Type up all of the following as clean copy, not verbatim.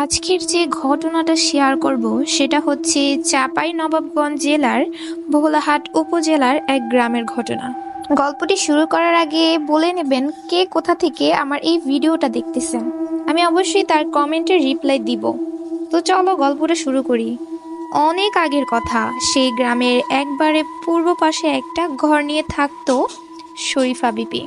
আজকের যে ঘটনাটা শেয়ার করব সেটা হচ্ছে চাঁপাইনবাবগঞ্জ জেলার ভোলাহাট উপজেলার এক গ্রামের ঘটনা। গল্পটি শুরু করার আগে বলে নেবেন কে কোথা থেকে আমার এই ভিডিওটা দেখতেছেন। আমি অবশ্যই তার কমেন্টের রিপ্লাই দিব। তো চলো গল্পটা শুরু করি। অনেক আগের কথা, সেই গ্রামের একবারে পূর্ব পাশে একটা ঘর নিয়ে থাকতো শরীফা বিবি।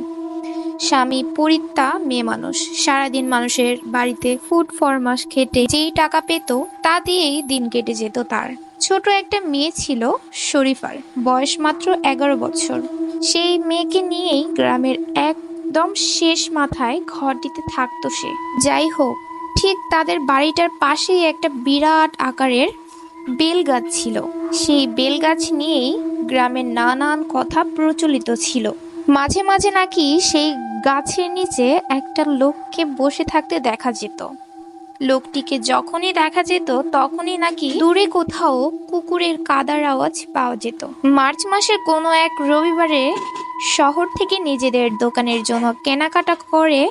স্বামী পরিত্যা, মেয়ে মানুষ। সারাদিন মানুষের বাড়িতে ফুড ফরমাস খেটে যেই টাকা পেত তা দিয়েই দিন কেটে যেত তার। ছোট একটা মেয়ে ছিল শরীফার, বয়স মাত্র 11 বছর। সেই মেয়েকে নিয়েই গ্রামের একদম শেষ মাথায় ঘরটিতে থাকতো সে। যাই হোক, ঠিক তাদের বাড়িটার পাশেই একটা বিরাট আকারের বেল গাছ ছিল। সেই বেল গাছ নিয়েই গ্রামের নানান কথা প্রচলিত ছিল। মাঝে মাঝে নাকি সেই গাছের নিচে একটা লোককে বসে থাকতে দেখা যেত। লোকটিকে যখনই দেখা যেত তখনই নাকি দূরে কোথাও কুকুরের কাদার আওয়াজ পাওয়া যেত। মার্চ মাসের কোনো এক রবিবারে শহর থেকে নিজেদের দোকানের জন্য কেনাকাটা করে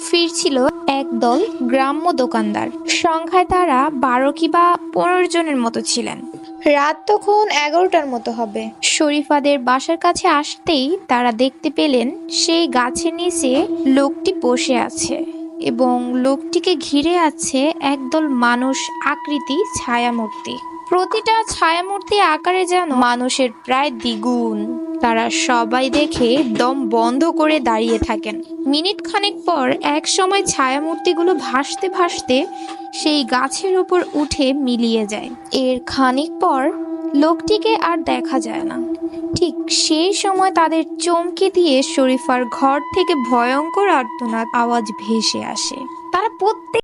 ফিরছিল একদল গ্রাম্য দোকানদার। সংখ্যায় তারা 12 কিংবা 15 জনের মতো ছিলেন। রাত তখন 11টার মতো হবে। শরীফাদের বাসার কাছে আসতেই তারা দেখতে পেলেন সেই গাছের নিচে লোকটি বসে আছে এবং লোকটিকে ঘিরে আছে একদল মানুষ আকৃতি ছায়ামূর্তি। প্রতিটা ছায়ামূর্তি আকারে যেন মানুষের প্রায় দ্বিগুণ। তারা সবাই দেখে দম বন্ধ করে দাঁড়িয়ে থাকেন। মিনিট খানেক পর এক সময় ছায়ামূর্তিগুলো ভাসতে ভাসতে সেই গাছের উপর উঠে মিলিয়ে যায়। এর খানিক পর লোকটিকে আর দেখা যায় না। ঠিক সেই সময় তাদের চমকে দিয়ে শরীফার ঘর থেকে ভয়ঙ্কর আর্তনাদ আওয়াজ ভেসে আসে। তারা প্রত্যেক